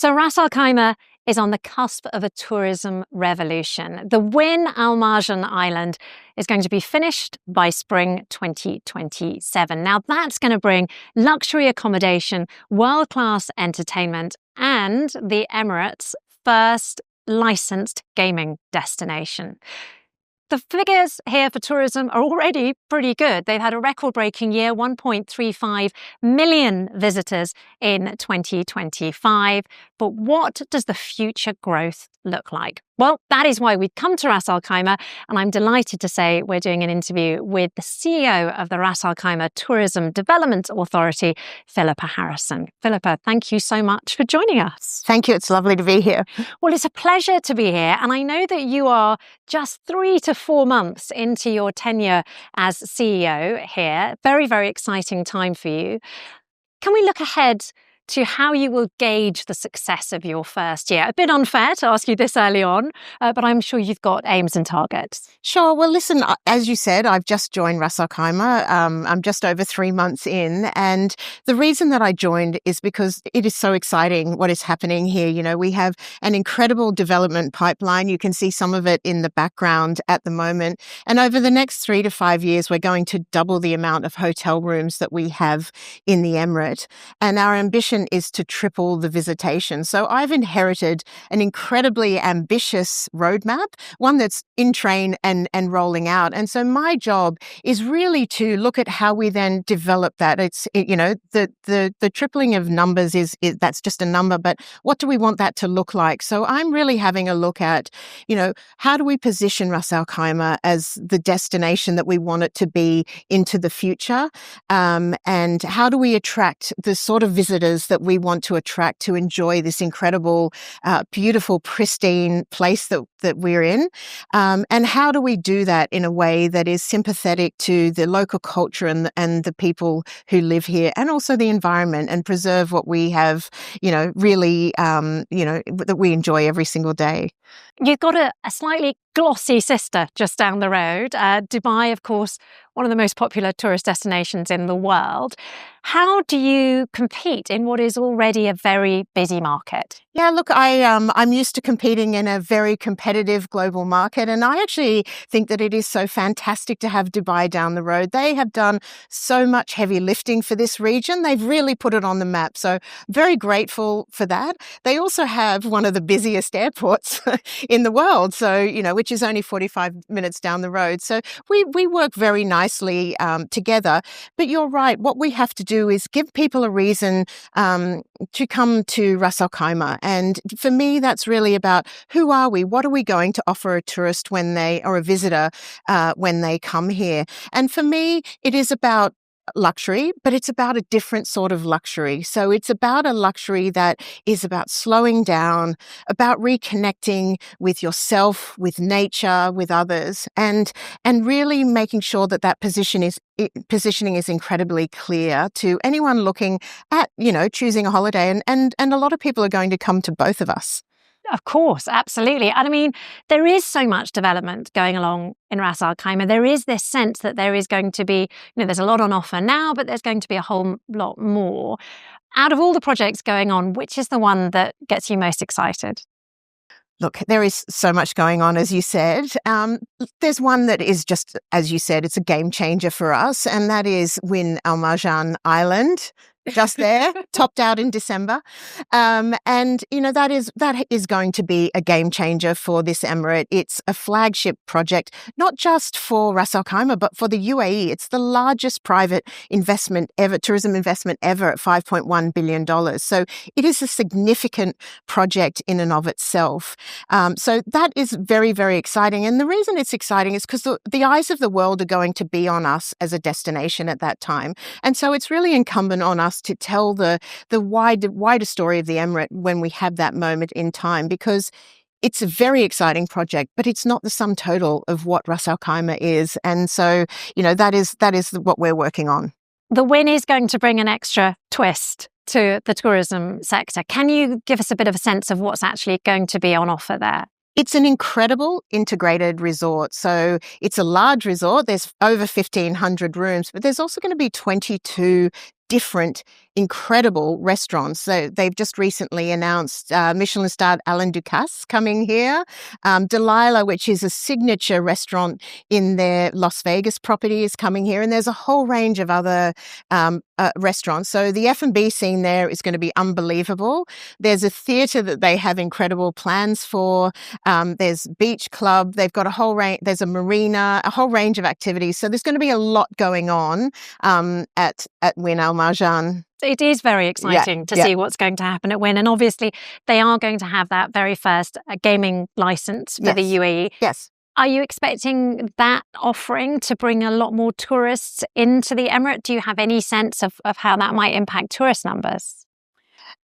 So Ras Al Khaimah is on the cusp of a tourism revolution. The Wynn Al Marjan Island is going to be finished by spring 2027. Now that's going to bring luxury accommodation, world-class entertainment, and the Emirates' first licensed gaming destination. The figures here for tourism are already pretty good. They've had a record-breaking year, 1.35 million visitors in 2025. But what does the future growth look like? Well, that is why we've come to Ras Al Khaimah, and I'm delighted to say we're doing an interview with the CEO of the Ras Al Khaimah Tourism Development Authority, Phillipa Harrison. Phillipa, thank you so much for joining us. Thank you. It's lovely to be here. Well, it's a pleasure to be here, and I know that you are just 3 to 4 months into your tenure as CEO here. Very, very exciting time for you. Can we look ahead to how you will gauge the success of your first year? A bit unfair to ask you this early on, but I'm sure you've got aims and targets. Sure. Well, listen, as you said, I've just joined Ras Al Khaimah. I'm just over 3 months in. And the reason that I joined is because it is so exciting what is happening here. You know, we have an incredible development pipeline. You can see some of it in the background at the moment. And over the next 3 to 5 years, we're going to double the amount of hotel rooms that we have in the Emirate. And our ambition is to triple the visitation. So I've inherited an incredibly ambitious roadmap, one that's in train and rolling out. And so my job is really to look at how we then develop that. The tripling of numbers is that's just a number, but what do we want that to look like? So I'm really having a look at, how do we position Ras Al Khaimah as the destination that we want it to be into the future? And how do we attract the sort of visitors that we want to attract to enjoy this incredible, beautiful, pristine place that we're in? And how do we do that in a way that is sympathetic to the local culture and the people who live here, and also the environment, and preserve what we have, really, that we enjoy every single day? You've got a slightly glossy sister just down the road. Dubai, of course, one of the most popular tourist destinations in the world. How do you compete in what is already a very busy market? Yeah, look, I'm used to competing in a very competitive global market, and I actually think that it is so fantastic to have Dubai down the road. They have done so much heavy lifting for this region. They've really put it on the map. So very grateful for that. They also have one of the busiest airports in the world, so, which is only 45 minutes down the road. So we work very nicely together. But you're right. What we have to do is give people a reason to come to Ras Al Khaimah. And for me, that's really about who are we? What are we going to offer a tourist or a visitor when they come here? And for me, it is about luxury, but it's about a different sort of luxury. So it's about a luxury that is about slowing down, about reconnecting with yourself, with nature, with others, and really making sure that positioning is incredibly clear to anyone looking at, choosing a holiday. And a lot of people are going to come to both of us. Of course, absolutely. And I mean, there is so much development going along in Ras Al Khaimah. There is this sense that there is going to be, there's a lot on offer now, but there's going to be a whole lot more. Out of all the projects going on, which is the one that gets you most excited? Look, there is so much going on, as you said. There's one that is just, as you said, it's a game changer for us, and that is Wynn Al Marjan Island. Just there, topped out in December. And, that is going to be a game changer for this emirate. It's a flagship project, not just for Ras Al Khaimah, but for the UAE. It's the largest private tourism investment ever at $5.1 billion. So it is a significant project in and of itself. So that is very, very exciting. And the reason it's exciting is because the eyes of the world are going to be on us as a destination at that time. And so it's really incumbent on us to tell the wider story of the emirate when we have that moment in time, because it's a very exciting project, but it's not the sum total of what Ras Al Khaimah is. And so, that is what we're working on. The Wynn is going to bring an extra twist to the tourism sector. Can you give us a bit of a sense of what's actually going to be on offer there? It's an incredible integrated resort. So it's a large resort. There's over 1,500 rooms, but there's also going to be 22 different incredible restaurants. So they've just recently announced Michelin-starred Alain Ducasse coming here, Delilah, which is a signature restaurant in their Las Vegas property, is coming here, and there's a whole range of other restaurants. So the F&B scene there is going to be unbelievable. There's a theatre that they have incredible plans for. There's beach club. They've got a whole range. There's a marina, a whole range of activities. So there's going to be a lot going on at Wynn Al Marjan. It is very exciting to see what's going to happen at Wynn. And obviously, they are going to have that very first gaming license for the UAE. Yes. Are you expecting that offering to bring a lot more tourists into the Emirate? Do you have any sense of how that might impact tourist numbers?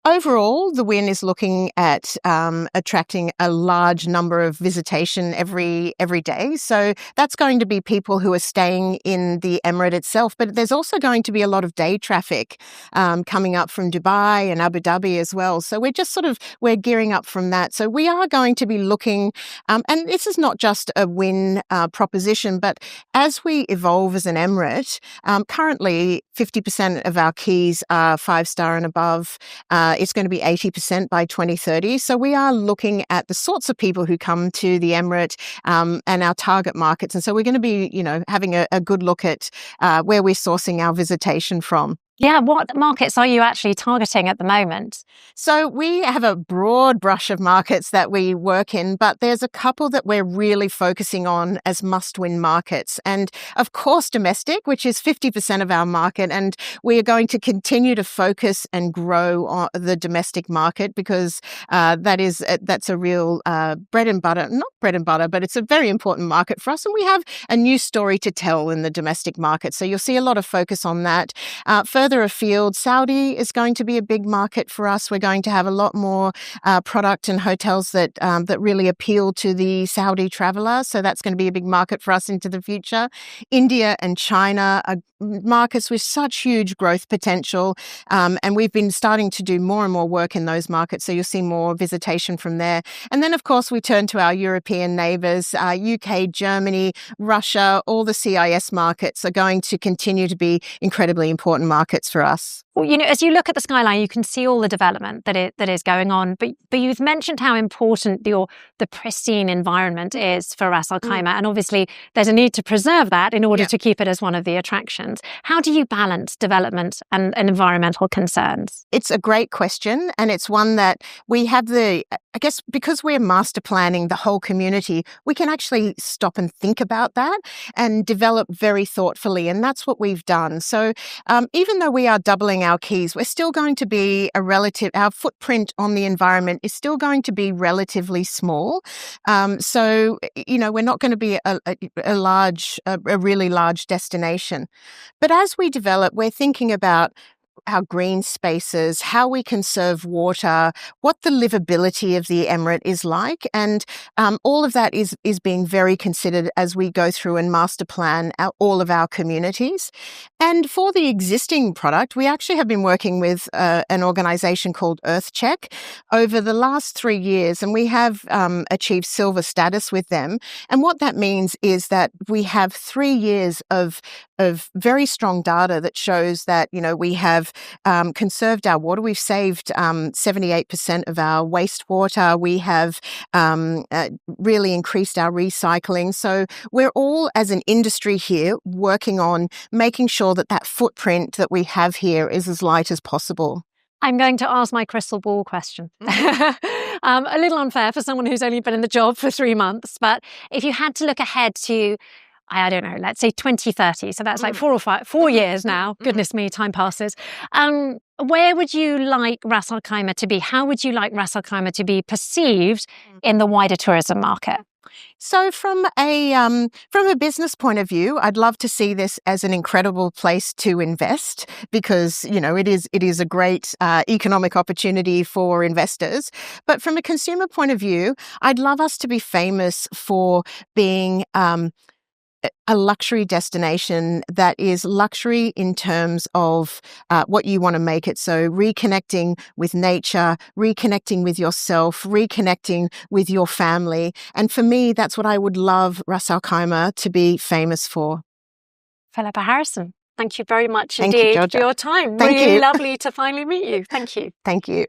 Overall, the Wynn is looking at attracting a large number of visitation every day. So that's going to be people who are staying in the Emirate itself. But there's also going to be a lot of day traffic coming up from Dubai and Abu Dhabi as well. So we're gearing up from that. So we are going to be looking, and this is not just a Wynn proposition, but as we evolve as an Emirate, currently 50% of our keys are 5-star and above. It's going to be 80% by 2030. So we are looking at the sorts of people who come to the Emirate and our target markets. And so we're going to be, having a good look at where we're sourcing our visitation from. Yeah, what markets are you actually targeting at the moment? So we have a broad brush of markets that we work in, but there's a couple that we're really focusing on as must-win markets. And of course, domestic, which is 50% of our market. And we are going to continue to focus and grow on the domestic market because that's a real bread and butter, not bread and butter, but it's a very important market for us. And we have a new story to tell in the domestic market. So you'll see a lot of focus on that. Further afield, Saudi is going to be a big market for us. We're going to have a lot more product and hotels that really appeal to the Saudi traveller. So that's going to be a big market for us into the future. India and China are markets with such huge growth potential. And we've been starting to do more and more work in those markets. So you'll see more visitation from there. And then, of course, we turn to our European neighbours, UK, Germany, Russia, all the CIS markets are going to continue to be incredibly important markets for us. Well, as you look at the skyline, you can see all the development that is going on. But you've mentioned how important the pristine environment is for Ras Al Khaimah. And obviously, there's a need to preserve that in order to keep it as one of the attractions. How do you balance development and environmental concerns? It's a great question. And it's one that we have because we're master planning the whole community, we can actually stop and think about that and develop very thoughtfully. And that's what we've done. So even though we are doubling our keys, we're still going to be our footprint on the environment is still going to be relatively small. So, we're not going to be a really large destination. But as we develop, we're thinking about our green spaces, how we conserve water, what the livability of the Emirate is like. And all of that is being very considered as we go through and master plan all of our communities. And for the existing product, we actually have been working with an organisation called EarthCheck over the last 3 years, and we have achieved silver status with them. And what that means is that we have 3 years of very strong data that shows that, we have conserved our water. We've saved 78% of our wastewater. We have really increased our recycling. So we're all, as an industry here, working on making sure that footprint that we have here is as light as possible. I'm going to ask my crystal ball question. A little unfair for someone who's only been in the job for 3 months, but if you had to look ahead to, I don't know, let's say 2030, so that's like 4 years now. Goodness me, time passes. Where would you like Ras Al Khaimah to be? How would you like Ras Al Khaimah to be perceived in the wider tourism market? So from a business point of view, I'd love to see this as an incredible place to invest because, it is a great economic opportunity for investors. But from a consumer point of view, I'd love us to be famous for being a luxury destination that is luxury in terms of what you want to make it. So reconnecting with nature, reconnecting with yourself, reconnecting with your family. And for me, that's what I would love Ras Al Khaimah to be famous for. Phillipa Harrison, Thank you very much Thank you, indeed for Georgia. your time. Thank really you. lovely to finally meet you. Thank you. Thank you.